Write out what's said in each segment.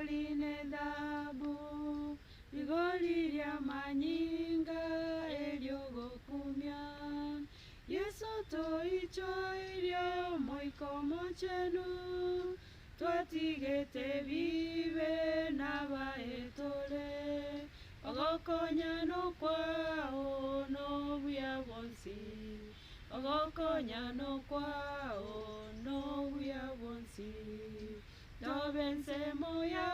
line dhabu igoli lya manyinga elyogokumya Yesu toichoirio moikomo chenu twatigete bibe n'abaetore ogokonya no kwao no buya bonsi ogokonya no kwao no buya bonsi tobense moya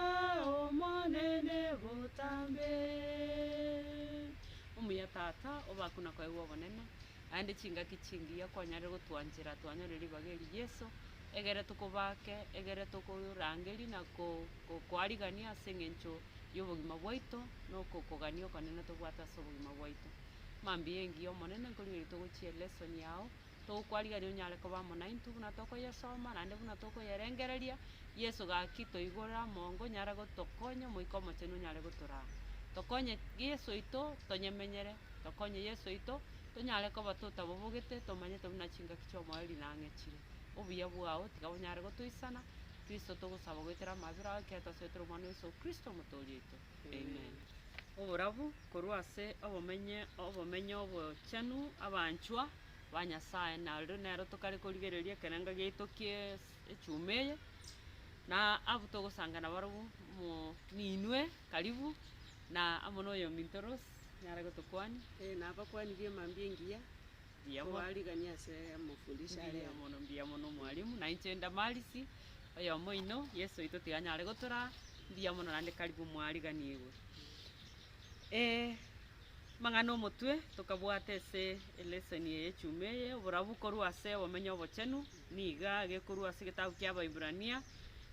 omonene botambe omuya tata obakuna kwa ewo bonene ande chinga kichingia kwanyare gotwanjira twanyareri bageri Yesu egere tukubake egere tukurangeri na kwarigania sengencho yobogima bwaito no kokogania kanene tobwata sobogima bwaito mambi engi omonene nkori togochie lesson yao tokwarigania onyare koba mo 9 buna toko yesoma nande buna toko yerengereria Yesu gakito igora mongo nyara gotokonya moiko mochenu nyare gotora tokonye Yesu ito tonyemenyere tokonye Yesu ito tonyare koba tutabobogete tomanye tobuna chinga kicho mwali nangechire obuya bwao tikabonyare gotuisana Kristo togosaba gwetera mabira keta setero mwana Yesu Kristo mutorito amen oborabu korwase obomenye obochenu abanchwa banyasaye naldo nero tokare korigereria kenanga geito kie echumeye na abu togosangana barubu mu ninwe karibu na amono yo mintoros nyara gotokwani napa kwani bie mambiengia waligania se mufundisha ale amono mbia mono mwalimu na inchenda malisi oyo moino Yesu ito tiganyare gotora mbia mono nande karibu mwaliganie igo mangano motwe tukabwate se lesson ye chumeye oburabu korwa se omenyo bochenu niga gekorwa se gitabu kya Baibrania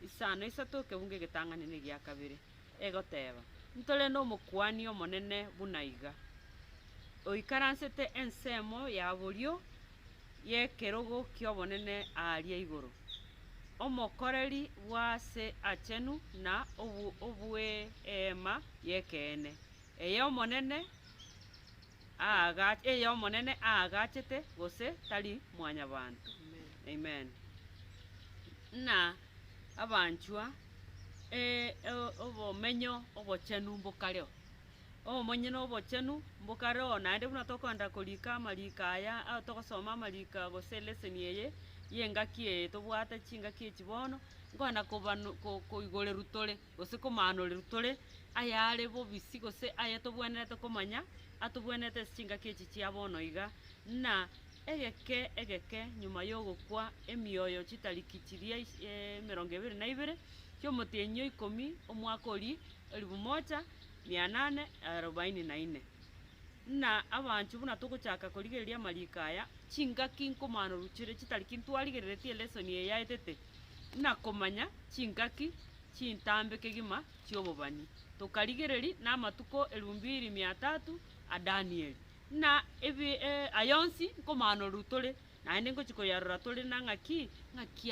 isano isato kebunge getanganene gya kabiri egoteba ntole no mukwani omonene bunaiga oikaransete ensemo ya bulyo yekerogo kyobonene aria igoro omokoreri wase achenu na obue ema yekene eyo monene agachete gose tari mwanya bantu amen na abanchwa obomenyo obochenu mbukareo omonye no bochenu mbukareo nande buna tokonda kolika malika aya tokosoma malika gose lesson yeye yengakie tobwate chinga kie chibono ngona koigole rutore gose komanore rutore ayare bobisi gose aya tobwenete komanya atobwenete chinga kie chiabono iga na egeke nyuma yogokwa emioyo chitarikichiria 22 kyomotenyo 10 omwaka ori 1844 na abanchu buna togochaka korigereria malika aya chinga kinkomano ruchire chitariki ntwarigereretie lesson ye yaetete na komanya chingaki chintambe kegima chiobobani tokarigereri na matuko 2300 a Daniel na ayonsi komano rutore na ende ngochiko yarora tore na ngaki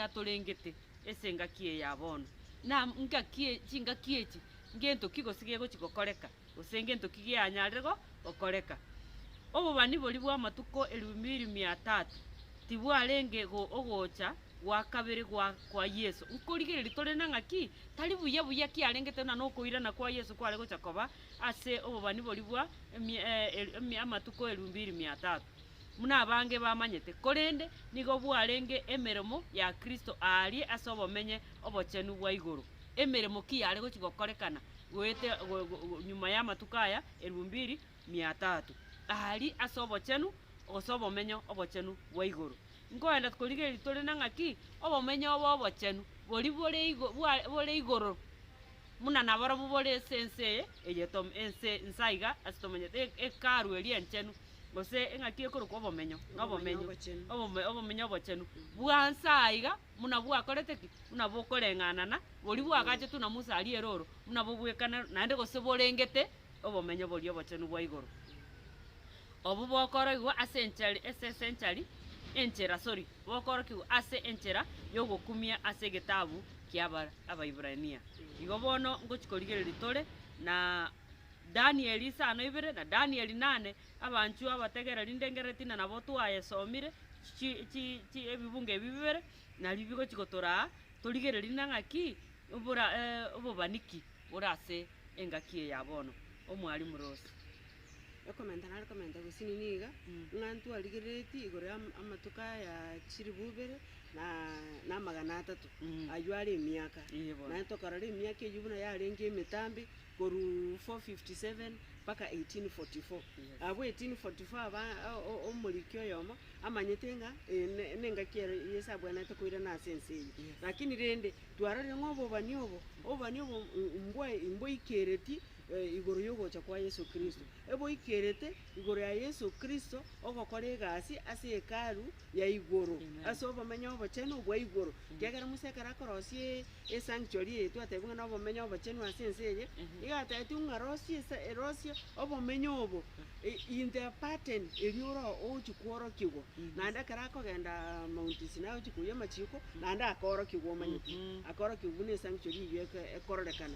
atorengete esengaki ya bono na ngaki chingaki echi ngento kigosige gochikokoreka osengento kigia anyarego okoreka obobani boli bwa matuko 2300 tibwarenge ogocha wakabere kwa Yesu nkorigereri tore na ngaki tari buya kiarengete na no koirana kwa Yesu kware gocha koba ase obobani boli bwa amatuko 2300 muna abange bamanyete korende nigo bwarenge emeremo ya Kristo ari ase obomenye obochenu bwa igoro emeremo kiare gochigokorekana gwete nyuma ya matukaya 2300 ari ase obochenu gose obomenyo obochenu bwa igoro ngoenda tukorigereri tore na ngaki obomenyo obochenu bore igoro muna nabaro bore sense eyetom ense nsaiga asitomenyete ekaru eri enchenu gose engaki ekorokwa obomenyo obomenyo obochenu bwansaiga muna bwakoreteki muna bokoreng'anana bori bwagache tuna Musa ari eroro muna bobwekana nande gose borengete obomenyo bori obochenu bwa igoro obu bokoroigwa ase enchera bokorokiwa ase enchera yogokumia ase gitabu kia Abaibrania igo bono ngochikorigereri tore na Daniel 5:2 na Daniel 8 abanchu abategereri ndengereti na nabo twayesomire ebibunge bibere na libigo chigotora torigereri na ngaki obobaniki borase engaki ya bono omwalimu Rose. Ekomenta nari komenta gusini niga ng'antu arigereti igoro amatuka ya chiribubere na magana 3 ayware emiaka na tokarare emiaka eyubuna yarenge emitambi koru 457 paka 1844 abo 1844 aba omurikyo yomo amanyetenga nengaki yesa bwana tokoira na sense lakini rende twarare ngobo banyobo mbwa ikereti igoro yogocha kwa Yesu Kristo ebo ikerete igoro ya Yesu Kristo ogokora egasi ase hekalu ya igoro ase obomenya obochenu bwa igoro gegera musekara korosie sanctuary yetu atebunga na obomenya obochenu ase enseye igatete ungarosie erosie obomenya obo in the pattern eliora ochikworo kigo nanda karako genda Mount Sinai ochikuye machiko nanda akoro kigo manyiti akoro kigo ne sanctuary yeke ekororekana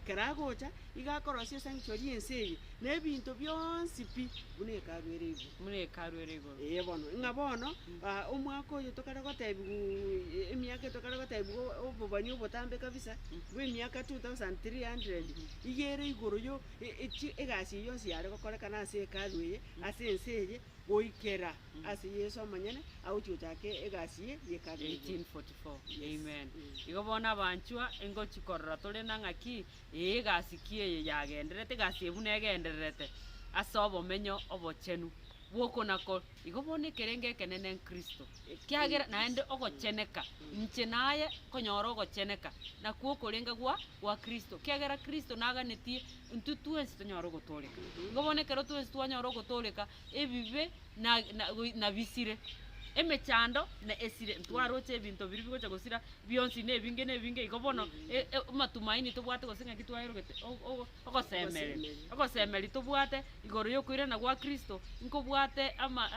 karagocha akorosie sanctuary enseye nebinto byonsi pi mune karwerego bono ngabono omwako oyo tokare gotebi emiaka tokare gotebi obobani obotambe kabisa bwe emiaka 2300 igere igoro yo egasi yose yare gokorekana ase kalwe ase enseye goikera ase Yesu amanyene auchutake egasi ye 1844 amen igobona banchwa engo chikorora tole nangaki egasi kie yagenderete gasi ebune egenderete ase obomenyo obochenu bwoko nako igobone kerenge kenene Kristo kiagera naende ogocheneka nche naye konyora ogocheneka na kuokorenga gwa Kristo kiagera Kristo naganeti ntutuensi tonyora ogotoleka igobone kero tuensi twanyora ogotoleka ebibe na bisire emechando na esire ntwaroche ebinto biri bigocha gosira bionsi ne binge igobono matumaini tobwate gosenga kitwairogete ogosemeri tobwate igoro yokwire na gwa Kristo nkobwate ama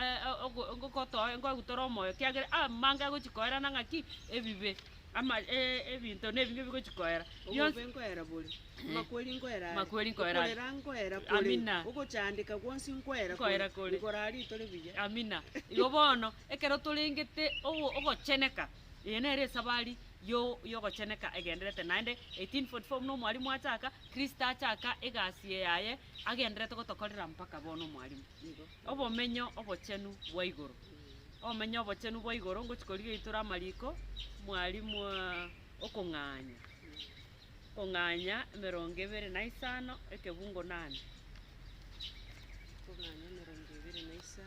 ngokoto ngogutoro moyo kiagere manga gochikoera nangaki ebibe ama ebinto ne binge bigochikoera ngoera boli makweli ngoera amina ugochandika gwonsi ngoera kole igorari tole biya amina igobono ekero tolengete ogocheneka yenere sabari yo gocheneka egenderete naende 1844 no mwalimu achaka Kristo achaka egasie yaye agenderete gotokorera mpaka bono mwalimu obomenyo obochenu bwa igoro omenyo obochenu bwa igoro ngochikoriga itura mariko mwalimu okong'anya 25 ekebungo 8 kong'anya 25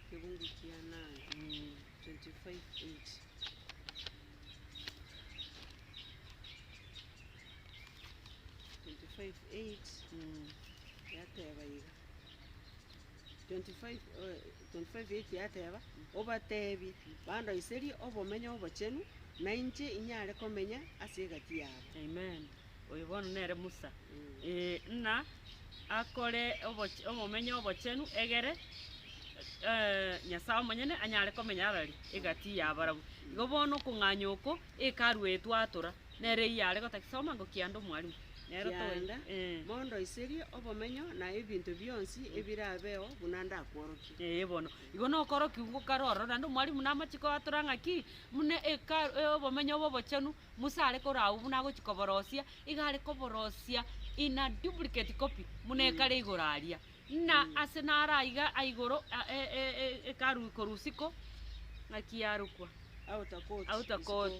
kebungo kia 8 25:8 yateba iga 25:8 yateba obatebi bando iseri obomenyo obochenu na inche inyare komenya ase gati yabo amen oyo bono nere Musa na akore obomenyo obochenu egere nyasawo monyene anyare komenya abari egati yabarabu igo bono kung'anyoko ekarwe twatura nere yare gotakisoma ngo kiando mwalimu nero toenda bondo iseri obomenyo na ebinto byonsi ebirabeo bunanda akworoki bono igo no koroki ngo karoro nando mwalimu namachiko aturangaki mune obomenyo obochenu musare korau buna gochikoborosia igare koborosia ina duplicate copy mune kare igoraria na asenara iga aigoro karu korusiko ngakiarukwa autakot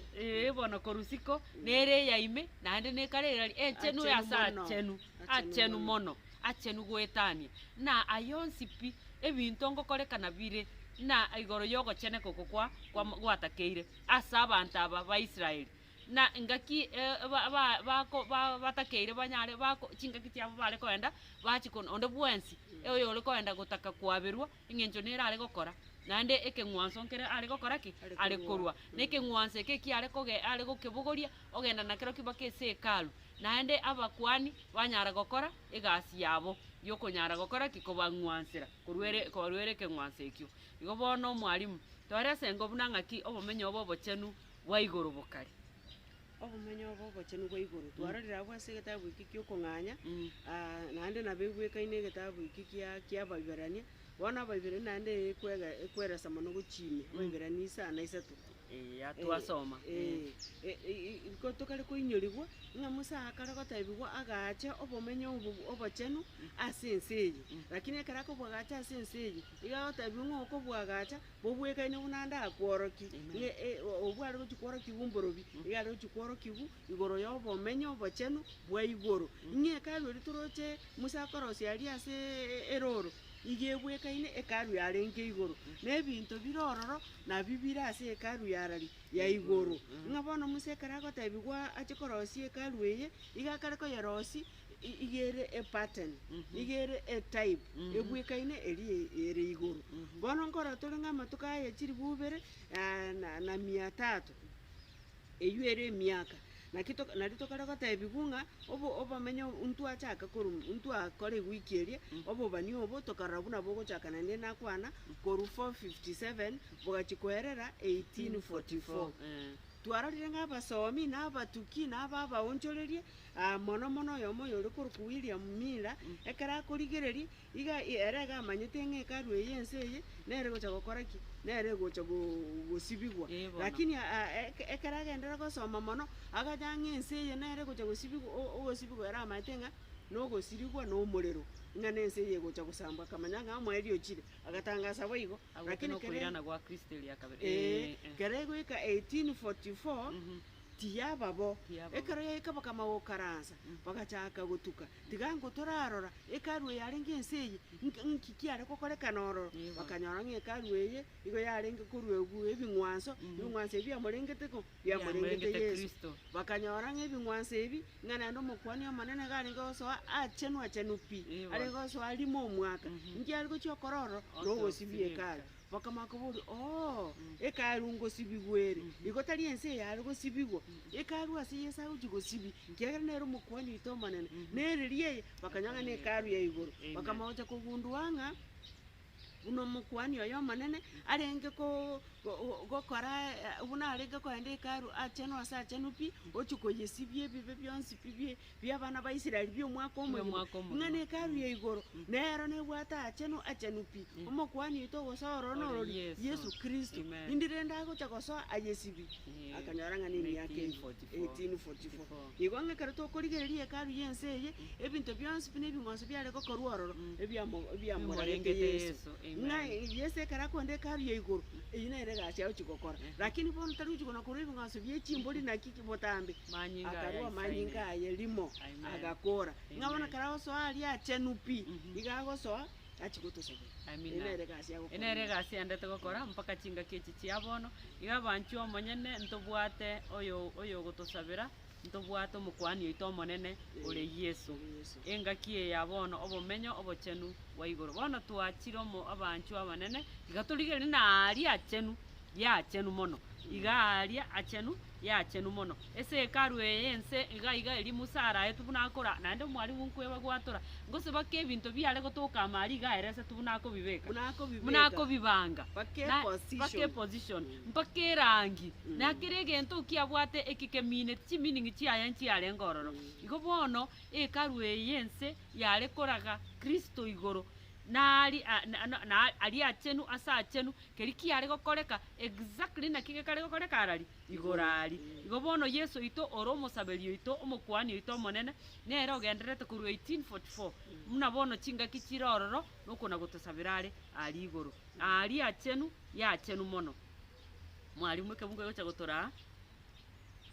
bono korusiko nere yaime naende nekarera chenu ya sa chenu mono achenu goetania na ayonsipi ebinto ngokorekana bire na igoro yogo chene kokwa gwatakeire asa abantu aba ba Israeli na ngaki batakeire banyare bako chingaki cyabo bare koenda bachikona onde bwensi eyo ole koenda gutaka kwabirwa ingenjo nera ale gokora nande ekengwanso nkere ale gokora ki ale korwa neke ngwanse ke ale koge ale gokebugoria ogenda nakero kibake sekalu nande abakwani banyara gokora egasi yabo yokonyara gokora kikobangwansira korwere kengwanse ekyo igo bono mwalimu tore sengo bunangaki obomenyo obochenu bwa igoro bokari obumenyo obochenu bwa igoro twararira bwase getabu iki kyokong'anya nande nabegwekaine getabu iki kia babiberania bona babibere nande ekweresa mono gochime babiberani sana isatu ya twasoma ko tokare koinyorigwa ng'a musa akare gotebigwa agache obomenyo obochenu ase ense eye lakini ekero akobwagacha ase ense eye iga gotebigwa ng'a okobwagacha bobwekaine buna nda akworoki obware gochi kworokiwa omborobi iga are gochi kworokiwa igoro ya obomenyo obochenu bwa igoro ng'a ekaru eri toroche musa akorosia aria ase eroro iga ebwekaine ekaru yarenge igoro na ebinto birororo nabio bire ase ekaru yarari ya igoro ng'a bono musa ekero agotebigwa ache korosia ekaru eye iga akare koyerosi igere pattern igere type ebwekaine eri igoro bono nkora tore ng'a amatuko aya chiri bubere na 300 eywo ere emiaka nari tokare gotebigwa ng'a obamenyo ntwachaka ntwakore ewiki eria obobani obo tokarora buna bogochakana nde nakwana koru 457 bogachi koerera 1844 twarorire ng'abasomi n'abatuki n'ababaonchorerie mono mono oyomo yore koruku William Miller ekero akorigereria iga ere gamanyete ng'a ekaru eye ense eye nere gocha gokora ki nere gocha gosibigwa lakini ekero agendera gosoma mono agacha ng'a ense eye nere gocha ogosibigwa ere amanyete ng'a nogosirigwa na omorero ng'a na ense eye gocha gosambwa akamanya ng'a omweri ochire agatangasa boigo lakini koirana gwa Kristo eria kabere kero egoika 1844 tiyababo ekero yaika bakama gokaransa bagachaka gotuka tiga ngo torarora ekaru yarenge ense eye nkikiare kokorekana ororo bakanyora ng'a ekaru eye igo yarenge korwegu ebing'wanso ebiamorengete Yesu bakanyora ng'a ebing'wanso ebi ng'a naende omokwani omonene garenge gosoa achenu pi are gosoa rimo omwaka nkiare gochia okororo nogosibia ekaru bakamaka bori ekaru ngosibigwa ere igo tari ense yare gosibigwa ekaru ase Yesu agochi gosibi kiagera nere omokwani oito omonene nere rie bakanyanga na ekaru ya igoro bakamagocha kogundua ng'a buna omokwani oyo omonene arenge gokora buna arenge koenda ekaru achenu ase achenu pi ochi koyesibia ebibe bionsi pi bia abana ba Israeli bia omwaka omogima ng'a na ekaru ya igoro nero nebwata achenu pi omokwani oito ogosoa orori Yesu Kristo indire ndagocha gosoa ayesibi akanyora ng'a na emiaka 1844 igo ng'a ekero tokorigereria ekaru ya ense eye ebinto bionsi pi na ebing'wanso biare gokorwa ororo ebiamorengete Yesu ng'a Yesu ekero akonde ekaru ya igoro eyi nere gasi agochi gokora lakini bono tari gochi gona korwa ebing'wanso bia echimbori naki botambe akarwa manyinga aye rimo agakora ng'a bono kero agosoa aria achenu pi iga agosoa enere gasi andete gokora mpaka chingaki echi chia bono iga abanchu omonyene ntobwate oyo gotosabera ntobwate omokwani oito omonene ore Yesu engaki eya bono obomenyo obochenu bwa igoro bono twachire abanchu abanene iga torigereria nari achenu yachenu mono iga aria achenu yachenu mono ese ekaru ense iga eri musara etu bunakora naende mwalimu nkweba gwatora ngosebaka ebinto biare gotoka amari iga erese tubunako bibeka munako bibanga pake position mpaka erangi nakere egento kiabwate ekikemine chiminingi chiaya nchiare ngororo igo bono ekaru ense yare koraga Kristo igoro nari ari achenu asa achenu keri kiare gokoreka exactly na kige kare gokoreka arari igorari igo bono Yesu ito oromo saberio ito omokwani ito monene nero genderete kuru 1844 muna bono chinga kichirororo nokona gotosabirare ari igoro ari achenu ya achenu mono mwalimu kebungo gocha gotora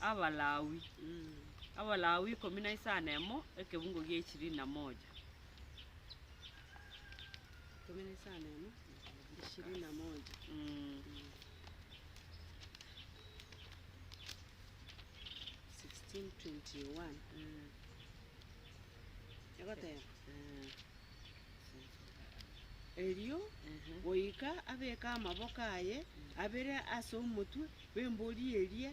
abalawi 19 emo ekebungo gie 21 Komene sana no 21 1621 yagote erio boika abeka amaboka aye abere ase omutwe bembori erie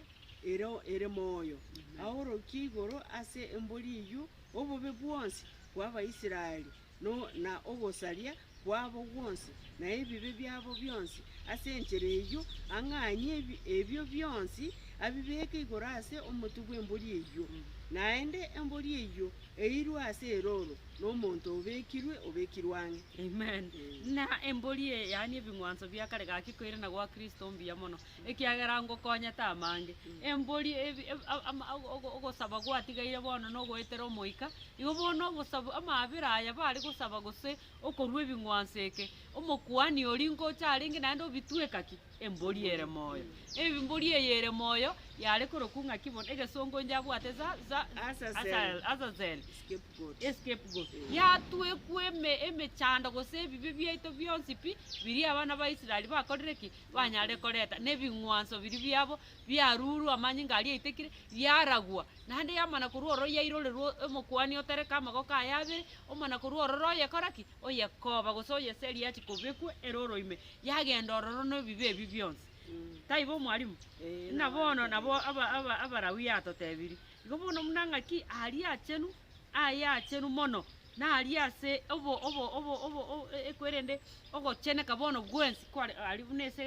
ere moyo ahoro kigoro ase embori iyo obobe bwonsi kwa Abaisiraeli no na ogosaria kwabo bwonsi na ebibe byabo byonsi ase enchere eyo ang'anye ebyo byonsi abibeke igoro ase omotugu embori eyo naende embori eyo eirwe ase eroro n'omonto obekirwe ang'e. Amen. Na embori yani ebing'wanso bia kare gakikoire na gwa Kristo mbia mono ekiagera ngokonya tamange embori ogosaba gwatigaire bono no goetera omoika igo bono ogosaba amabera aya bari gosaba gose okorwa ebing'wanso eke omokuani ori ngocharinge naende obitwekaki embori ere moyo embori ere moyo yare korokunga kibona egesongo njabwate za Azazel scapegoat yatwekwe emechanda gose ebibi byaito byonsi pi biri abana ba Israeli bakorire ki banyare koreta nebing'wanso biri byabo byaruru amanyi ngari aitekire yaragwa nande yamana kuroro yairorerwo omokwani otereka amagoko ayabe omana kuroro yekoraki oyekoba gose oyeseri yachi kobekwe eroro ime yagenda ororo no bibe ebi byonsi taibo mwalimu nabono nabo abarawi atotebiri igo bono munang'aki ari achenu achenu mono na ari ase obo ekwerende ogocheneka bono gwensi kwari ari bunese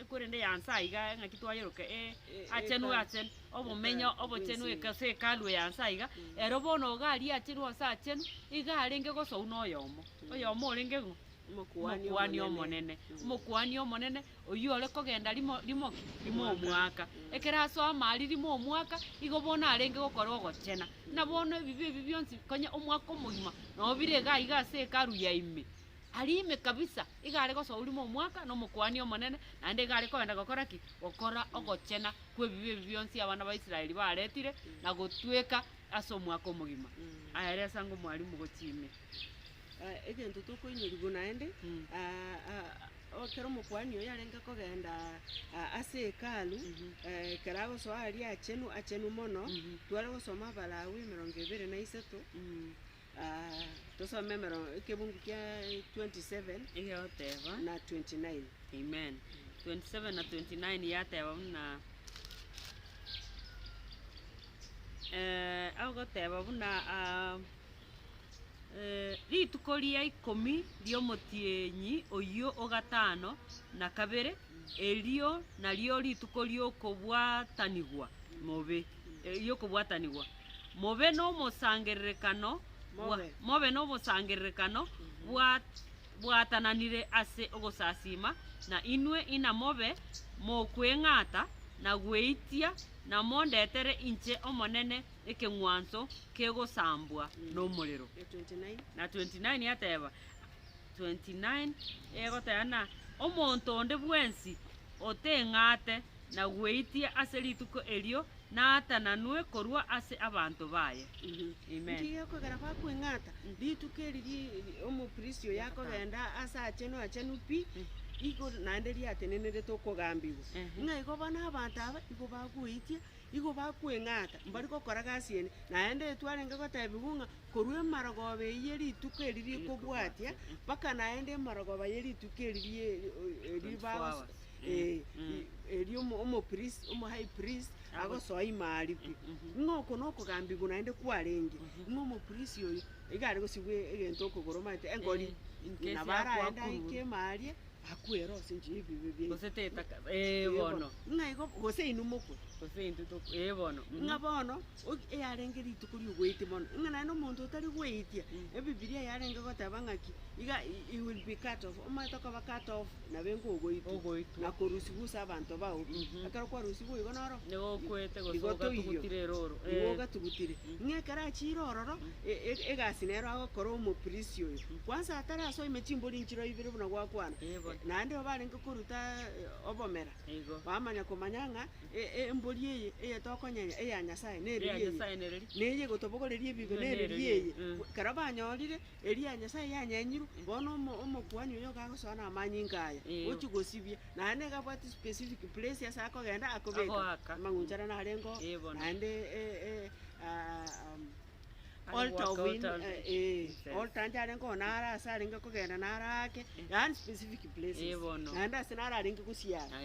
ekwerende yansaiga ng'aki twayeroke achenu obomenyo obochenu ekase kalwe yansaiga ero bono gari achenu ase achenu iga arenge gosou noyomo oyomo orenge ng'o mokuani omonene oyu ore kogenda limo omwaka ekera so amari limo omwaka igo bono arenge gokora ogochena na bono ebibi byonsi konya omwaka omugima no birega iga ase karu ya ime arime kabisa igare goso ulimo omwaka no mokuani omonene nande igare koenda gokora ki gokora ogochena kwe bibi byonsi abana ba Israeli baretire na gotweka ase omwaka omugima ayare sango mwalimu gochime egento tokoinyerigo naende okero omokwani oyo arenga kogenda ase ekalu kera gosoa ari achenu mono tware gosoma Abalawi 23 tosome ekebungu kia 27 igoteba na 29. Amen. 27 na 29 yateba buna agoteba buna rituko ria 10 riomotienyi oyo ogatano na kabere elio nalio rituko riokobwatanigwa mobe riokobwatanigwa mobe no mosangererekano bwatananire ase ogosasima na inwe ina mobe mokweng'ata na gweitia na mondetere inche omonene ekeng'wanso kegosambwa n'omorero na 29 yateba 29 egotena omonto onde bwensi oteng'ate na gweitia ase rituko elio natananwe korwa ase abantu baye. Amen. Ngiye kogera bakweng'ata rituko eri omopriestio yakogenda ase achenu pi igo nande riatenenere tokogambigwa ng'a igo bana abantu aba igo bagweitia igo bakweng'ata mbari gokora gasi ene naende twarenge gotebiwa ng'a korwa emaragoba eye rituko eri rikobwatia mpaka naende emaragoba ye rituko eri bagosa eri omopriest high priest agosoa imari pi ng'oko nokogambigwa naende kwarenge ng'a omopriest oyo igare gosibwa egento okogoromate engori nabaraenda ikemarie akwero sinji bibi goseteta bono ngaigo gose inumoko gose intuto bono ngabono yarenge rituko ryugwete mono ngana no muntu utari gweitia ebibilia yarenge gotaba ngaki iga you will be cut off omatoka ba cut off na bengo ogoitu na korusibusa abantu bawo akaro kwa rusibu igo noro nego kwete gosoga tugutire roro igoga tugutire ngekara chirororo egasinero agokora omopriestio kwanza atara so imechimbori nchiro ibire buna gwakwana nande obarenga kuruta obomera bamanya komanyanga embori eye tokonyenya eya Nyasaye neye gotobogoreria ebigo neriye karabanyorire eri ya Nyasaye yanyenyiru bono omokwani oyo gagosoana amanyingaya ochigosibia nane gabwati specific place yasa akogenda akobeka mangunjara na harengo nande altar of win altar njare ngo nara asaringa kogenda narake yani specific places nanda sinara aringa kusiara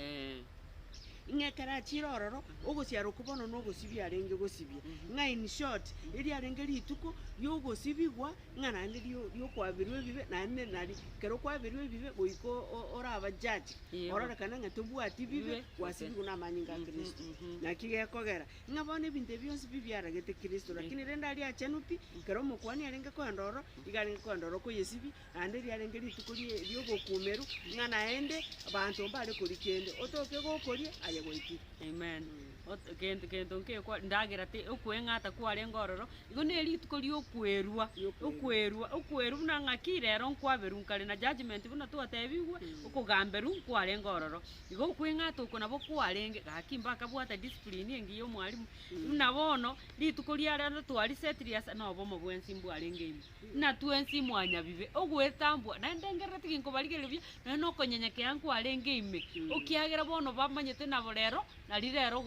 ing'ekera chirororo ogosiara okubono nogosibia arenge gosibia ng'a in short eri arenge rituko riogosibigwa ng'a naende riokwabirwa ebibe naende nari kero kwabirwa ebibe goiko oraba judge ororekana ng'a tobwati bibe gwasibigwa na amanyinga a Kristo naki gekogera ng'a bono ebinto bionsi bibiaragete Kristo lakini rende ari achenuti kero omokwani arenge koenda ororo iga arenge koenda ororo koyesibia naende riarenge rituko riogokumeru ng'a naende abanto mbare kori kende otoke gokoria aye goikire. Amen. Kento nkekwa ndagira te okweng'ata kwarenga ororo igo ne rituko riokwerwa okwerwa buna ng'aki rero nkwaberu nkare na judgment buna twatebigwe okugamberu kwarenga ororo igo okweng'ata oko nabo kwarenge gaki mpaka bwata discipline engi yo mwalimu buna bono rituko riarero twarisetiriasa nobo mobwensi mbwarenge ime na twensi mwanya bibe ogwetambwa naende ngerete ginkobarigerebia na no konyenyekea nkwarenge ime okiagera bono bamanyete nabo rero na rirero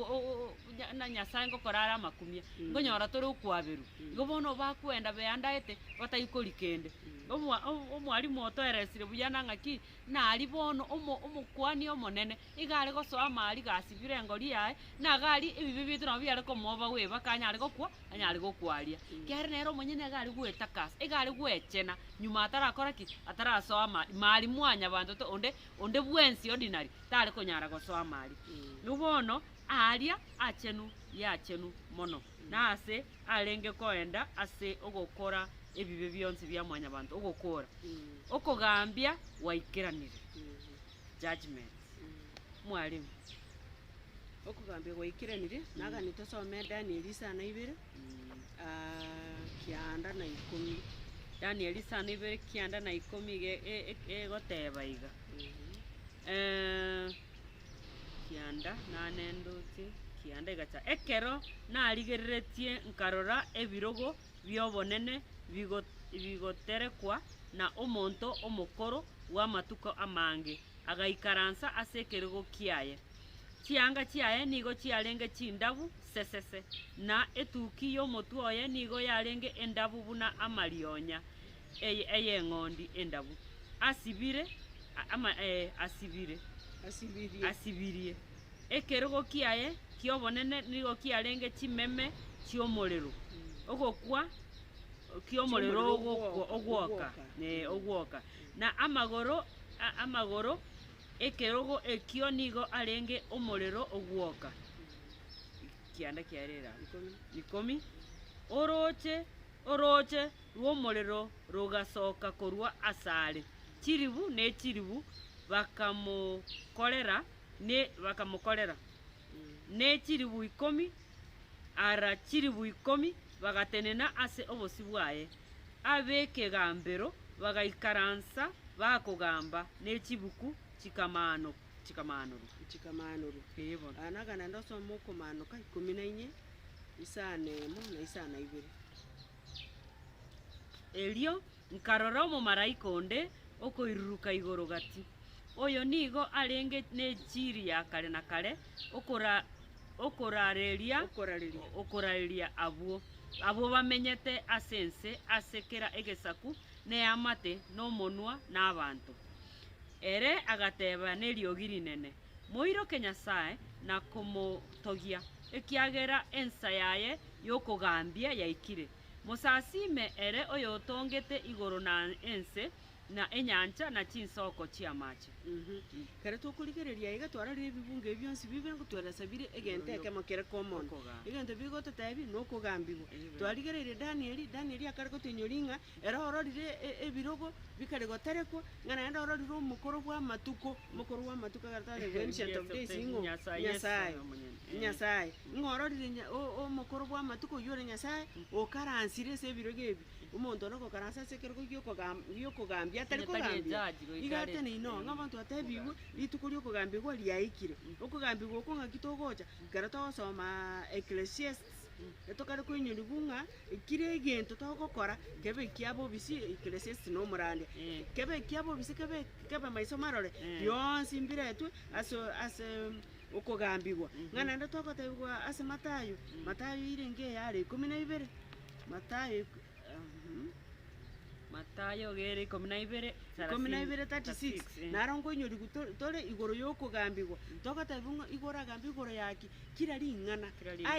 na Nyasaye ngokorara makumia ngonyora turi ukwaberu igo bono bakwenda beandaete bataikori kende omwalimu otoeresire buya na ng'aki nari bono omokwani omonene igare gosoa mari gasibire engori yae na gari ebibe bitu nabo biare komoba weba kanyare gokwa anyare gokwaria kere nero monyene gari gwetakasa igare gwechena nyuma atarakora ki atarasoa mari mwanya bantu to onde bwensi ordinary tare konyara gosoa mari nubono aria achenu mono nase arenge koenda ase ogokora ebibe bionsi bya mwanya bantu ogokora okogambia waikiranire judgment mwalimu okogambia waikiranire naga nitosome Danieli sana ibere kianda na 10 Danieli sana ibere kianda na 10 goteba iga kianda nanendote kianda igacha ekero narigeretie nkarora ebirogo byobonene bigoterekwa na omonto omokoro wa matuko amange agaikaransa ase ekerogo kiaye chianga chiaye nigo chiarenge chindabu sesese na etuki y'omotwe oye nigo yarenge endabu buna amarionya eye ng'ondi endabu asibire asibirie ekerogo kiaye kiobonene nigo kiarenge chimeme chiomorero ogokwa kiomorero ogwoka na amagoro ekerogo ekio nigo arenge omorero ogwoka kianda kiarera 10 oroche rw'omorero rugasoka korwa asare chiribu ne chiribu bakamukorera ne chiribu 10 ara chiribu 10 bagatenena ase obosi bwaye abekegambero bagaikaransa bakogamba ne chibuku chikamanoro kebo anaga nando somo komanuka 14 isane mo na isana 2 elio nkarora omomaraika onde okoiruruka igoro gati oyo nigo arenge ne chiri ya kare na kare okorareria abo bamenyete asense asekera egesaku ne amate n'omonwa n'abantu ere agateba neriogi rinene moiroke Nyasaye na komotogia ekiagera ensa yaye yokogambia yaikire musasime ere oyo tongete igoro na ense na enyancha na chinsoko chiamache kare tukurigereria iga twararire ebibunge byonsi bibe ngutwara sabire egente ekemokere common egente bigo totebi nokogambibwa twarigereire Danieli akare gotenyoringa era ororire ebirogo bikare goterekwa ngana enda ororire omukoro bwa matuko agatare ancient of days ingo Nyasaye ngororire omukoro bwa matuko yore Nyasaye okaransire se ebirogo ebi umuntu noko karansa sekerogo yokogambia atari kogambia igate ni no ng'abantu atebiwe rituko ryokogambigwa riaikire okogambigwa ko ng'akitogocha kera togosoma Ecclesiastes etokare kwenyorigunga ekire egento togokora kebe kiabo bisi Ecclesiastes no murande kebe kiabo bisi kebe maiso marore yonsi mbiretwe ase okogambigwa ng'ana ndo togotebwa ase Matayo irenge yare 12 Matayo Matayo gere 12 36 narongo nyori tole igoro yokugambirwa togatebunga igora gambigoro yaki kira ringana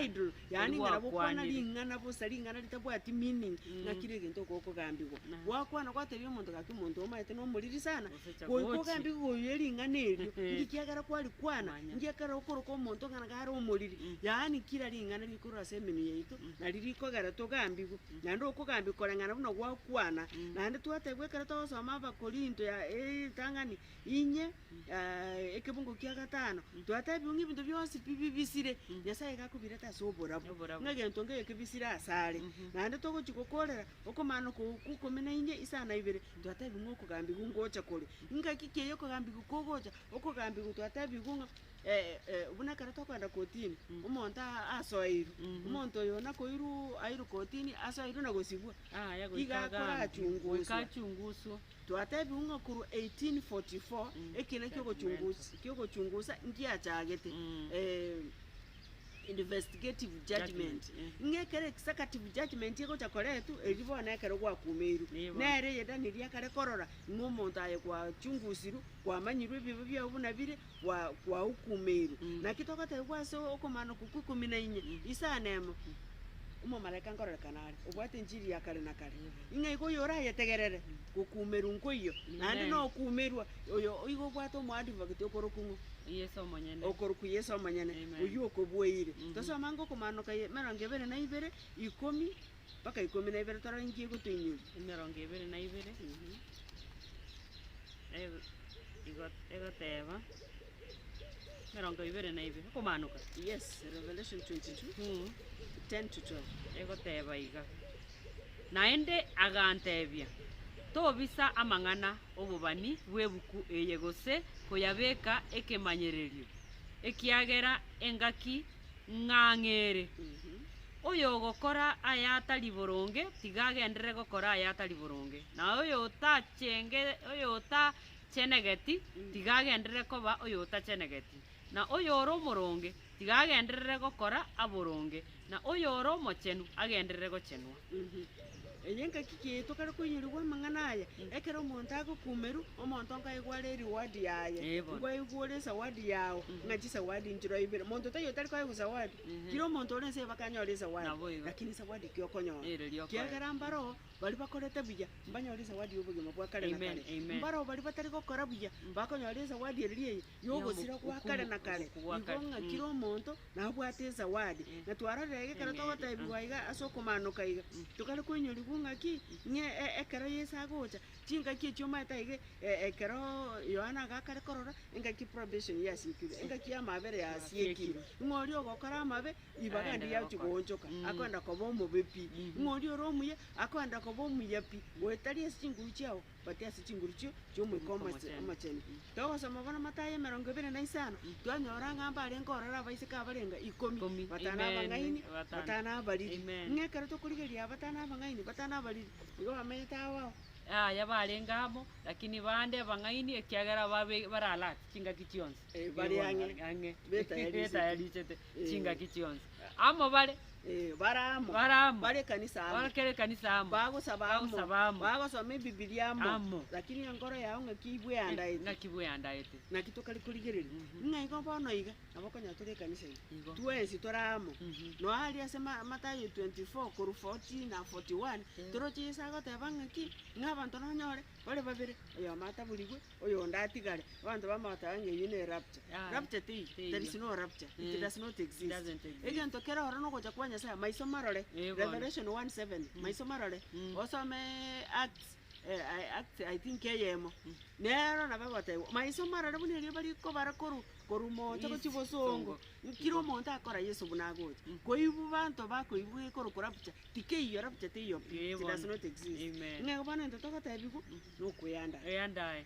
idol yani ngara bokwana ringana bosa ringana litabwati meaning na kire gento kokugambirwa wakwana kwatebye omonto gaki omonto omaete no muriri sana kokugambirwa yeringana eryo ngikiagara kwali kwana ngiakara okoroka omonto ngana gara omuriri yani kira ringana likora semenu yaitu na lirikogara togambirwa nando okugambikora ngana buno gwakwana nande twatebwe kara tosoma abakorinto ya tangani inye ekebungo kia gatano twatebwe ngibintu byose bibisire nyasaye gakubira tasobora ngagento ngekebisire asare nande togochikokorera okomano kukomena inye isana ibere twatebwe ngokugambi gungocha kole ngakikeyo kugambi gukogocha okugambi twatebwe gunga buna kara tokwenda kotini umonta asoiru umonto yona koiru airu kotini asoiru na gosibwa igakora achunguswa twatebi unga kuru 1844 ekina kyo chungusa ngiachagete investigative judgment ngekere executive judgment yego chakoretu eribona ekero gwa kumeru nere yeda niria kare korora ngomonta aye kwa chungusiru kwa manyirwe bibo bya buna bire kwa ukumeru na kitoka tegwase okomano kukukumina inye isanemo umomareka ngorora kanari ubwate njiri ya kare na kare inga iko yora yetegerere kukumeru nkoyo nandi no kumerwa oyo igo bwato mu advocate okorokungu Yeso monyene okoroku Yeso monyene uyu okobweire tosoma ngo kumanuka meronge bere na ibere 10 paka 12 torangiye gutinyu meronge bere na ibere ego teba meronge ibere na ibere kumanuka yes Revelation 22 10 to 12 ego teba iga naende agantebia tobisa amang'ana obubani bwebuku eyegose koyabeka ekemanyererio ekiagera engaki ng'ang'ere oyo gokora ayatari boronge tigagenderere gokora ayatari boronge na oyo utachenegeti tigagenderere koba oyo utachenegeti na oyo oro moronge tigagenderere gokora aboronge na oyo oro mochenu agenderere gochenwa enyenga kiki tokara kunyirwa manganaya ekero omonto agokumeru omonto nkaigware reward yaye ngwa igwore sawadi yawo ngachi sawadi njiro ibere monto tayo tari kwa sawadi kiro monto orense bakanyore sawadi lakini sawadi kyokonyo kiagara mbaro bali bakorete buya mbanyore sawadi yobugima bwa kare na kare mbaro bali batari gokora buya bakonyore sawadi eriye yogosira kwa kare na kare igonga kiro monto na bwate sawadi na twararege kare togotaibwa iga asokomanuka iga tokara kunyori ngaki nye ekero yesagocha chinga kicho mata ige ekero Yohana gakare korora engaki probation yasikire engaki amabere yasiekire ngori ogokora amabe ibagandi ya chigonjoka akwenda kobomo bepi ngori oromuye akwenda kobomu yapi wetari esinguru chiao bati asinguru chio chomo commerce amacheni to soma bana mataye merongo bene na isano twanyora ngamba ari ngorora baisika barenga 10 batana bangaini batana bari ngekero to kurigeria batana bangaini batana bari igo ameta wao yabalengamo lakini bande bangaini ekiagara barala chinga kichionse bari ange beta yalichete chinga kichionse amo bale baramo bare kanisa amo bago some Biblia amo lakini ngoro yao ngakibwe andaite na kitokali kuligereri ngaigo bono iga abakonya tore kanisa tuwezi toramo no ali asema Matayo 24 kuru 40 na 41 torochi isago tebangaki ngabantu nonyore bale babere oyo mata buligwe oyo ndatigare abantu bamata ngeyine rapture there is no rapture it does not exist egento kera horano gocha kwanya sa maiso marore Revelation 1:7 maiso marore osome Acts I think yemo nero na babote maiso marore buneri bali ko barakoru korumo chako chibosongo kiro monta akora Yesu bunagoje koibu bantu bakoibu ekoro rapture tikeyo rapture teyo it does not exist ngego bana ndo tokata biku nokuyanda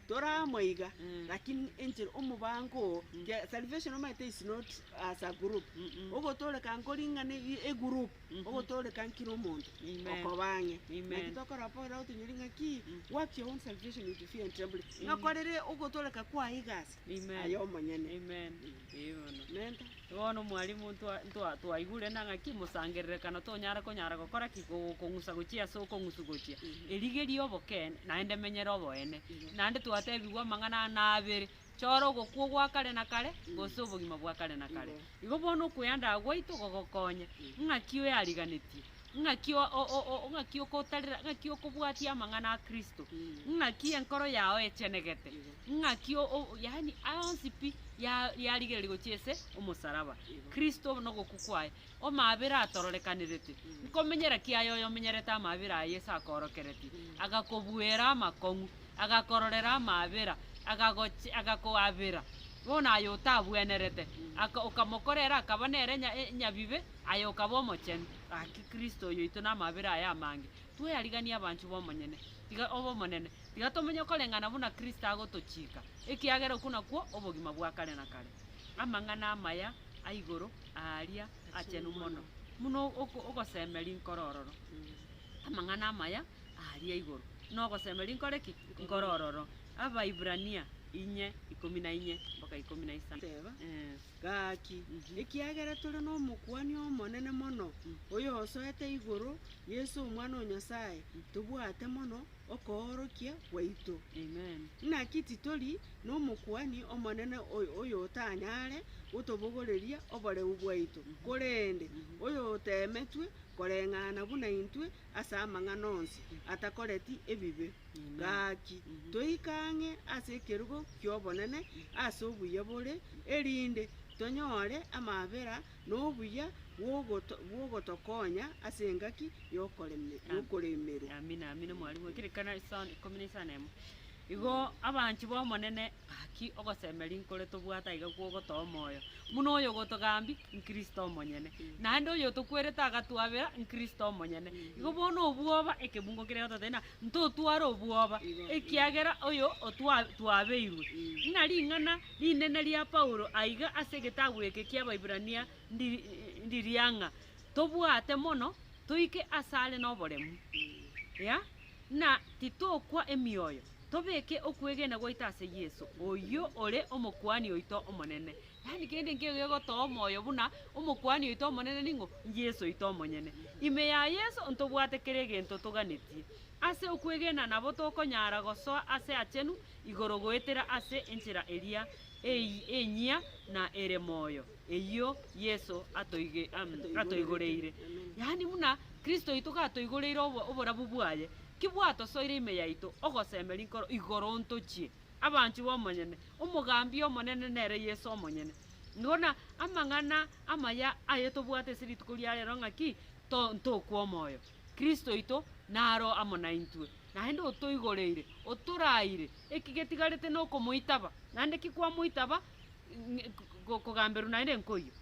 tora moiga lakini angel omubango salvation omaite is not as a group ogotole kankoringa ne e group ogotole kankiro monto okobange nakitokora pora utinyiringa ki what your own salvation with fear and trembling nakorere ogotole kakwa igas ayo monyene amen ibono menta bono mwalimu twaigure nang'aki musangerere kana tonyara gokora ki kong'usa gochia ase okong'usu gochia erigeri obokene naende menyera oboene naende twatebiwa amang'ana na abere choro ogokwa gwa kare na kare gose obogima bwa kare na kare igo bono okweyanda gwaito gogokonya ng'aki oyariganetie ng'aki okotarera ng'aki okobwatia amang'ana a Kristo ng'aki enkoro yao echenegete ng'aki yaani ayonsi pi yarigereri gochia ase omosaraba Kristo no gokwa kwaye omabere atororekanirete nkomenyera ki aye oyo omenyerete amabere aye ase akorokereti agakobwera amakong'u agakororera amabera agakoabera bono aye otabwenerete okamokorera akaba nere nyabibe aye okaba omochenu aki Kristo oyo ito namabere aya amange tweyarigania abanchu bomonyene tiga obomonene tiga tomenye koreng'ana buna Kristo agotochika ekiagera oku nakwo obogima bwa kare na kare amang'ana amaya aigoro aria achenu mono muno ogosemeri nkorororo amang'ana amaya aria igoro no ogosemeri nkoreki nkorororo Abaibrania 4:14 mpaka 15 gaki ekiagera tore n'omokwani omonene mono oyo osoete igoro Yesu omwana o Nyasaye tobwate mono okoorokia gwaito amen naki titori n'omokwani omonene oyo otanyare otobogoreria oboreu bwaito korende oyo otemetwe koreng'ana buna intwe ase amang'ana onsi atakoreti ebibe gaki toikang'e ase ekerugo kiobonene ase obuya bore erinde tonyore amabera n'obuya bwogotokonya ase engaki yokoremero amina mwalimu ekirikana isano 15 igo abanchi bomonene aki ogosemeri nkore tobwata iga kwogotoa omoyo muno oyo gotogambi nkristo omonyene naende oyo tokwerete agatwabera nkristo omonyene igo bono obwoba ekebungo kire ototena ntotwara obwoba ekiagera oyo twabeirwe nari ing'ana rinene ria Paulo aiga ase egetabu eke kia Abaibrania ndiriang'a tobwate mono toike asare n'oboremu ya na titokwa emioyo tobeke okwegena gwaita ase Yesu oyo ore omokwani oito omonene yani kende nkege gotoa omoyo buna omokwani oito omonene ningo Yesu oito omonyene ime ya Yesu ntobwate kere gento toganetie ase okwegena nabo tokonyara gosoa ase achenu igoro goetera ase enchera eria enyia na ere moyo eyo Yesu atoigoreire yani buna Kristo oito gatoigoreire oborabu bwaye kibwato soire ime yaito ogosemeri nkoro igoro ntochie abanchi bomonyene omogambi omonene nere Yesu omonyene ngona amang'ana amaya aye tobwate sirituko ria rero ng'aki ntokwa omoyo Kristo ito naro amona intwe naende otoigoreire otoraire ekigetigarete nokomoitaba naende kikwamoitaba kogamberu naende nkoyo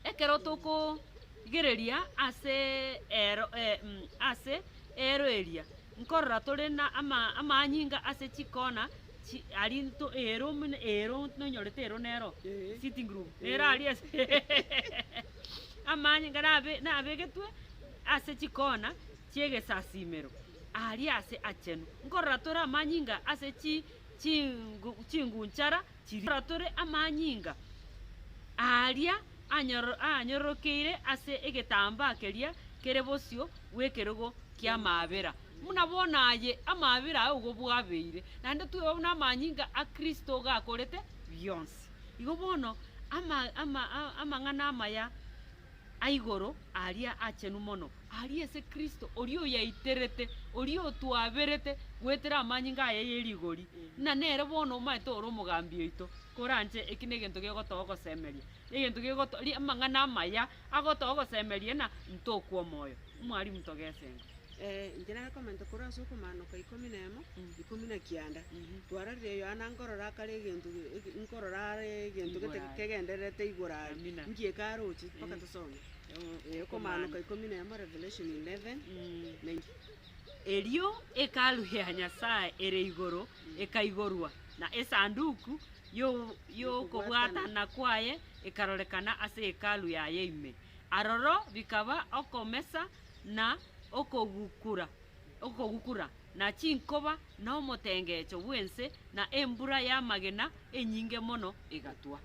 ekero toko gereria ase ero eria nkorora tore na amanyinga ase chikona ari nto ero nonyorete ero nero sitting room nero ari ase amanyinga nabegetwe ase chikona chiegesasimero ari ase achenu nkorora tore amanyinga ase chingunchara chirora tore amanyinga aria anyorokeire ase egetamba keria kere bosio wekerogo kia mabera muna bonaye amabera ago bwabeire nande twebona amanyinga a Kristo gakorete bionse igo bono amang'ana amaya aigoro aria achenu mono aria ase Kristo orio yaiterete orio twaberete gwetera amanyinga aye yerigori na nere bono maete oro omogambi oito koranje ekine gento gegotoa gosemeria egento gegotoa amang'ana amaya agotoa gosemeria na ntokwa omoyo mwarimu togesenga njena komenta kora ase okomanuka 11:19 twararire Yohana nkorora akare egento nkorora are egento kegenderete igoro ari ngieka arochi mpaka tosome okomanuka 11 Revelation 11 erio ekalu ya Nyasaye ere igoro ekaigorwa na esanduku yo kobwatana kwaye ekarorekana ase ekalu yaye ime aroro bikaba okomesa na okogukura na chinkoba na omotengecho bwense na embura ya magena enyinge mono egatwa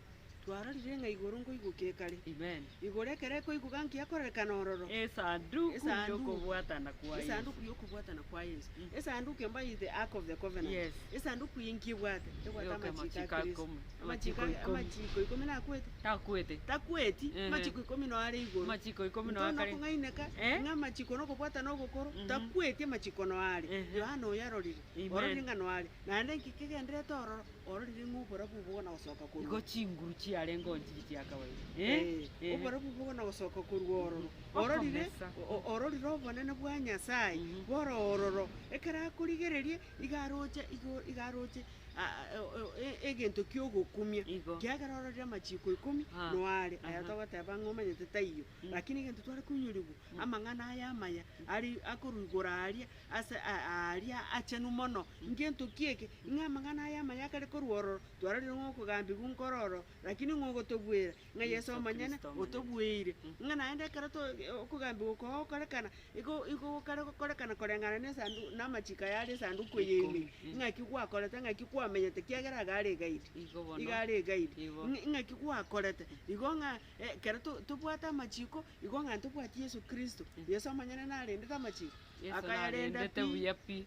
twarorire ng'a igoro ngoiguke kare Amen. igoro ekere koiguka nkiakorekana ororo Esanduku yokubwatana kwa Yesu. esanduku yokubwatana kwa Yesu esanduku emba is the ark of the covenant Yes. esanduku yinkibwate ebwata Yoka amachiko a Kristo Amachiko amachiko ikumi nakwete takwete. takweti amachiko ikumi no are igoro Amachiko 10 akare ng'aineka ng'a amachiko nokobwata nogokoro takweti amachiko no are Yohana oyarorire ororire ng'a no are naende nkikigenderete ororo ororire ng'obora bubugo na gosoka Igo korwa chinguru chiare ngonjiri chia kawaida. obora bubugo na gosoka korwa ororo ororire ororire obonene bwa Nyasaye boro ororo ekera akorigererie igaroche egento kiogokumia kiagarorire amachiko 10 no are aya togoteba ng'omanyete taiyo lakini egento tware kunyuribu amang'ana aya amaya ari akorugora aria ase aria achenu mono ngento kieke ng'a amang'ana aya amaya akare korwa ororo twarorire ng'okogambigu nkororo lakini ng'ogotobwera ng'a Yesu omanyene otobweire ng'a naende ekero okogambigu koo okorekana igo korekana koreng'ana nesandu namachiko yare esanduku eyeme ng'aki gwakorete ng'aki kwamenyete kiagera gare gaidi igare gaidi ng'aki gwakorete igo ng'a kero tobwate amachiko igo ng'a tobwati Yesu Kristo Yesu omanyene narendete amachiko akayarenda pi.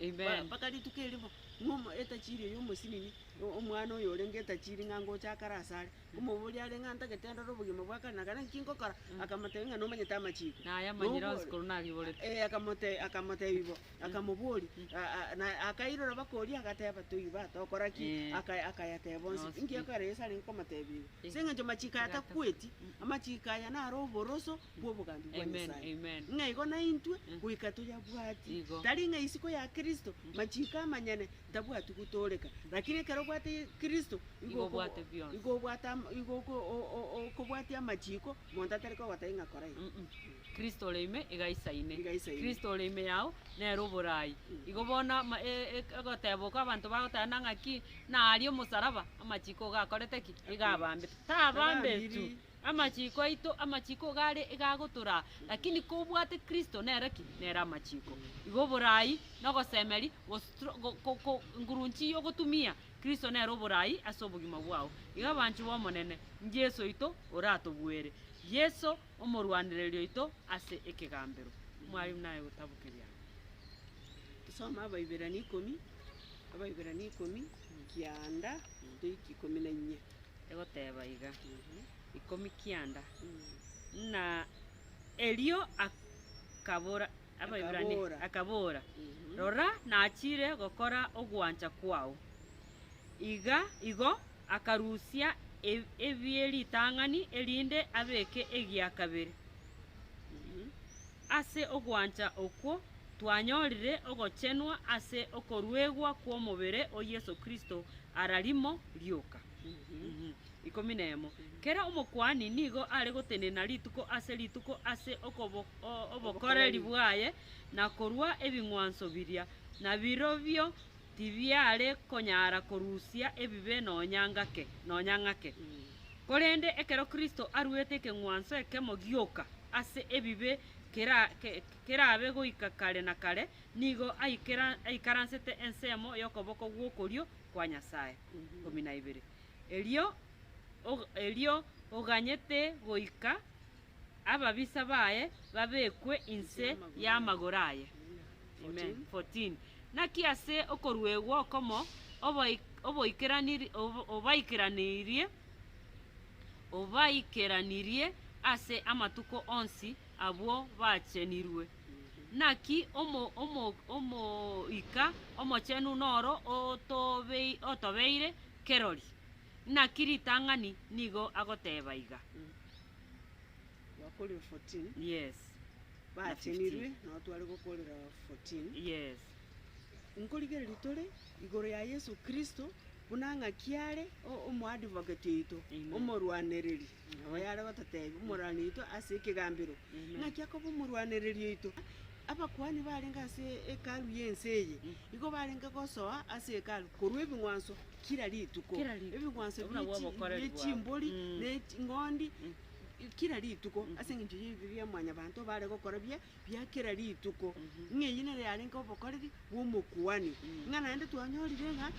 Amen. Paka rituko erimo ng'omo etachiri y'omosinini omwana oyo orenge etachiri ng'ango ochakara asare omobori are ng'anta getendera obogima bwakare nakare nkingokora akamoteba ng'a nomanyete amachiko Naya manyira osikoro nagiborete. akamoteba ibo akamobori akairora bakori agateba toiba tokora ki akayateba onsi ngiakare Yesu ari nkomoteba ibo seng'encho machiko atakweti amachiko aya nare oboroso bwobogambi bwa Nyasaye ng'a igo naintwe goika toyabwati tari ng'a isiko ya Kristo machiko amanyene tabwati gutoreka lakini ekero bwate Kristo igo okobwati amachiko monto atari kogoteba ng'a korai Kristo leime igaisaine. Kristo leime yao nero oborai. Igo bona egoteboka abanto bagotana ng'aki nari omosaraba amachiko gakorete ki igabambete tabambetu amachiko aito amachiko gare igagotora lakini kobwate Kristo nere ki nere amachiko igo oborai nogosemeri ngurunchi yogotumia Kristo nere oborai ase obogima bwao iga abanchu bomonene Yesu ito oratobwere Yesu omorwanirerio ito ase ekegambero mwarimu naye gotabukeria tusoma Abaibirania 10 kianda toiki 14 egoteba iga 10 kianda na elio akabora Abaibirania akabora rora nachire gokora ogwancha kwao igo akarusia ebieri tang'ani erinde abeke egia kabere ase ogwancha okwo twanyorire ogochenwa ase okorwegwa kw'omobere o Yesu Kristo ararimo rioka 11 kera omokwani nigo are gotenena rituko ase obokoreri bwaye na korwa ebing'wanso biria na birobio tibiare konyara korusia ebibe nonyang'ake korende ekero Kristo arwete ekeng'wanso ekemo gioka ase ebibe kerabe goika kare na kare nigo aikaransete ensemo yokoboko gwokorio kwa Nyasaye 12 elio oganyete goika ababisa baye babekwe inse y'amagoraye amen 14 naki ase okorwegwa okomo obaikiranirie ase amatuko onsi abwo bachenirwe naki omoika omochenu noro otobeire kerori naki ritang'ani nigo agoteba iga wakorire 14 yes bachenirwe no twari gokorera 14 yes nkorigereri tore igoro ya Yesu Kristo bunanga kiare omoadvocate ito omorwanereri oyare gototebi omorwani ito ase ekegambiro ng'aki akoba omorwanereri ito abakwani barenga ase ekaru yenseye igo barenga gosoa ase ekaru korwa ebing'wanso kira rituko ebing'wanso byechimbori n'eng'ondi kira rituko ase ngintu yibibia mwanya bantu bare gukora bia kira rituko ng'eyine yari ngo bokoreri bumukuani ng'ana ende twanyorire nga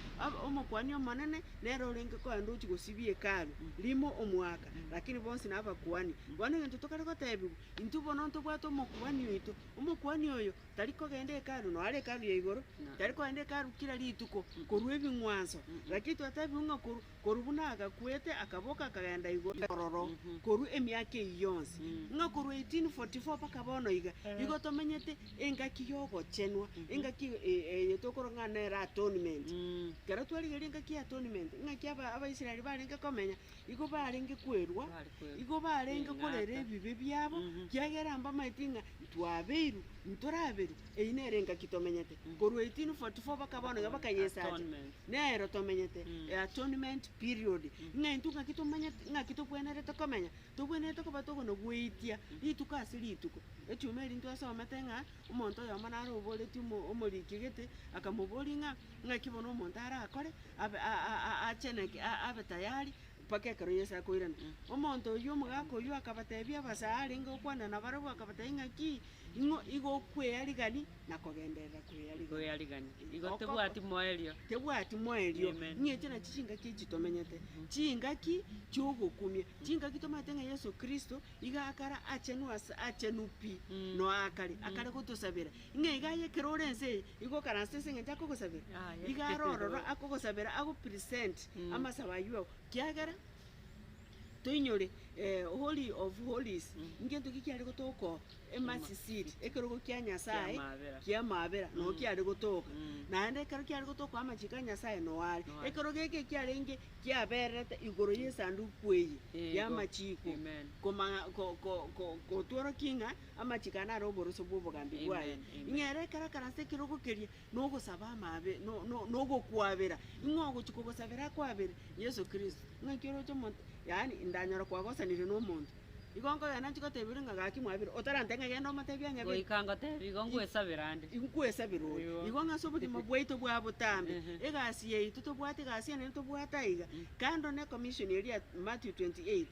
omukuani omanene nero renge ko ando chigosibie karu limo omwaka lakini bonsi nabakuani bwana ngintu tokare gotebigu intu bono nto bwato omukuani oito omukuani oyo tariko gende karu no are karu ya igoro tariko ende karu kira rituko korwe bingwanso lakini twatabiunga korubunaga kwete akaboka akagenda igoro koru emyaka yonse nga koru 1844 paka bono iga igo tomenyete engaki yogochenwa engaki yetokoronga nera atonement kera twari engaki atonement ngaki abaisiraeli barenge komenya igo barenge kwerwa igo barenge korere ebibe byabo byageramba maitinga twaberu ntoraberu einere engaki tomenyete koru 1844 paka bono iga bakayesaje nero tomenyete atonement period ng'entu ngaki tomenyete ngaki tobwenerete komenya tobwenerete koba togono gwitia rituko ase rituko echume rintu asomete ng'a omonto oyo manaro oboreti omorikigete akamobori ng'a kibono omonto arakore acheneke abe tayari pake karo yesa koirana omonto oyo omogaka oyo akabatebia abasare ngo kwana na barabo akabatebia ng'aki ingo igo kwearigani nakogenderera kwearigani igo tebwati moerio ng'eche na chinga kichi tomenyete chingaki chogokumia chingaki tomate ng'a Yesu Kristo iga akara achenupi no akare gotosabera ng'eiga yekerore ense igo karanse ng'echa kogosabera iga rororo akogosabera ago present amasaba yuo kiagara toinyore holy of holies ngento kikiari gotoko emasisiri ekerogo kia nyasaye kia mabera no kiari gotoka naende ekero kiari gotoka amachika nyasaye no ari ekerogo eke kiari inge kia berete igoro yesanduku eye ya machiko koma ko tuoro kinga amachika na roboroso bobogambi bwaye ingere karakarase ekerogo keria no gosaba amabe no gokwabera ingogo chikogosabera kwabera Yesu Kristo ngakiro chomo yani ndanyora kwagosanire no muntu igongo yana chiko tebiri ngagaki mwabiro otarante ngagenda omatebia nyabe goikango tebi igongo esabirande inkwesabiro igonga sobuti mabwaito bwa butambe egasi yeito tobwate gasi ene tobwataiga kando ne commission area Matthew 28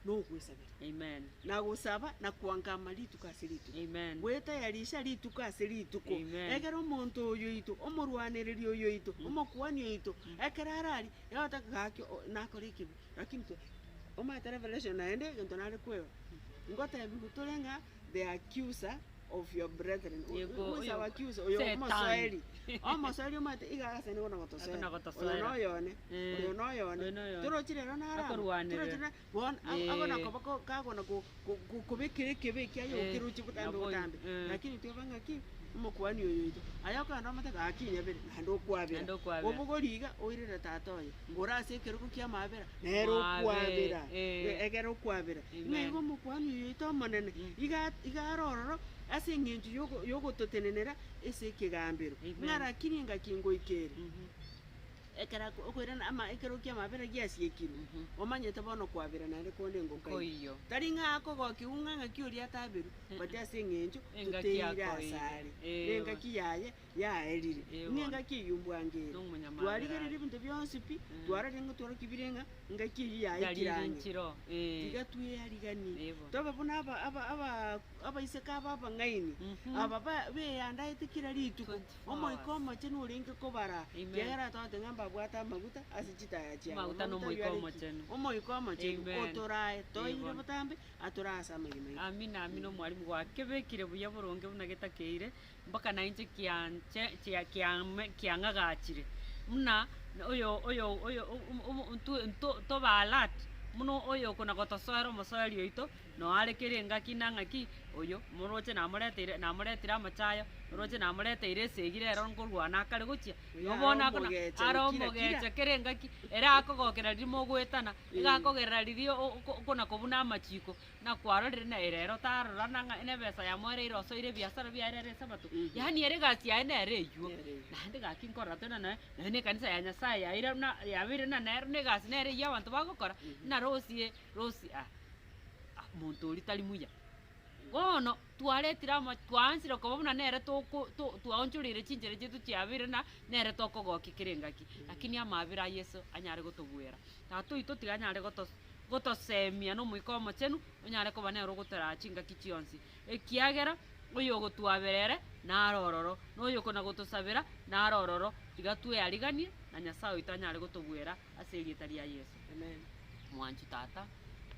no kwesabira amen na gusaba na kuanga malitu kasiritu amen weta yarisha ritu kasiritu ko egero omonto oyo ito omorwanereri oyo ito omokuani oyo ito ekerarari yotaka nakore kibi lakini Omata revelation naende gento nare kweo ngota bigutolenga the accuser of your brethren who is our accuser oyo omosaeli omate igagase ni gona gotosera oyo no yone turochire rona ara turochire bon agona kobako kagona kubekire kebeki ayo kiruchi butambe lakini tubanga ki omokuani oyo ito ayoka ndo amate gakinya bere ndo kwabera obugoriga oirira tatoye orase keruko kia mabera nero kwabera egero kwabera nego omokuani oyo ito monene igarororo ase ngintu yogo totenenera ese kigambiro ngara kininga kingo ikere ekera okwirana ama ekero kia mabera giasiekiro omanyete bono kwabera nare konde ngokai tari ngako gokiunga ngakiuri atabiru bati ase ngenjo tuteira asare nenga kiyaye yaerire nenga kiyumbwangere twarigere ibintu byonse pi twararenga twara kibirenga ngaki yaye kiranye tiga tuye yarigani tobe bona aba iseka aba ngaini aba be yanda itikira rituko omoikomo chenu ringe kobara yagara tote ngamba bwata maguta asichita ya maguta no moikomo chenu otorae toire butambe atorasa magimai amina mwalimu wakebekire buya boronge bunagetakeire mpaka nainje kiangagachire muna oyo to balat muno oyo kuna gotosoero mosoeri oito no arekere ngaki nangaki oyo moroche namuretire amachayo moroche namureteire segire ero ngorwana akare gochia obona kana aro mogeche kere ngaki era akogokera rimo gwetana igakogerera ririo kuna kobuna amachiko na kwarorire na erero tarora nanga ene besa ya mwere iroso ire biasara biarere sabatu yani ere gasi ya ene ere yuo nande gaki nkora tena na ne kanisa ya Nyasaye ya ire na ya bire na nero ne gasi nere ya bantu bagokora na rosi muntu ritari muya gono twaretira twansira ko babuna nere twaonjurire chinjere jitu cyabire na nere tokogoki kirengaki lakini amabira Yesu anyare gotubwera tatu ito tiganyare gotosemia no mwikomo chenu onyare kobanero gotera chingaki chionsi ekiagera oyo gotwaberere narororo noyo kona gotosabera narororo tiga tweariganie na nyasaye itanyare gotobwera ase erieta ria Yesu. Amen. Mwanchu tata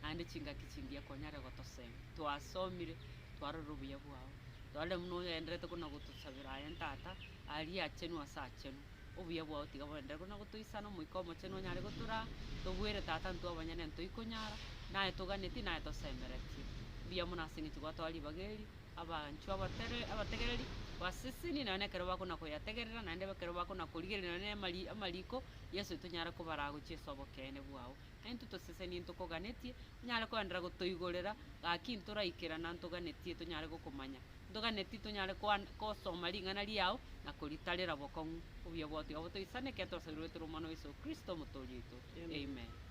ande chingaki chingia konyare gotosema twasomire twarora obuya bwao twale muno enderete kona gotosabera aya tata ali achenu asa achenu obuya bwao tiga bwendere kona gotoisana mwikomo chenu nyare gotura tobwere tata ntwabanyane ntoikonyara naye toganeti naye tosemeretie buya munasingichi gwatwari bageri abanchu abategereri basisini na nekero bakona koyategerera naende bakero bakona korigerera ne amariko Yesu tunyara kubarago chesobo kene bwao entu toseseni ntokoganetie nyare kwandira gotoigorera gakintura ikera na ntoganetie tunyare gokomanya ntoganeti tunyare ko soma lingana liao na koritarera bokongu obyo bwoti obotoisane keto serwe turumano Yesu Kristo mutoriito. Amen.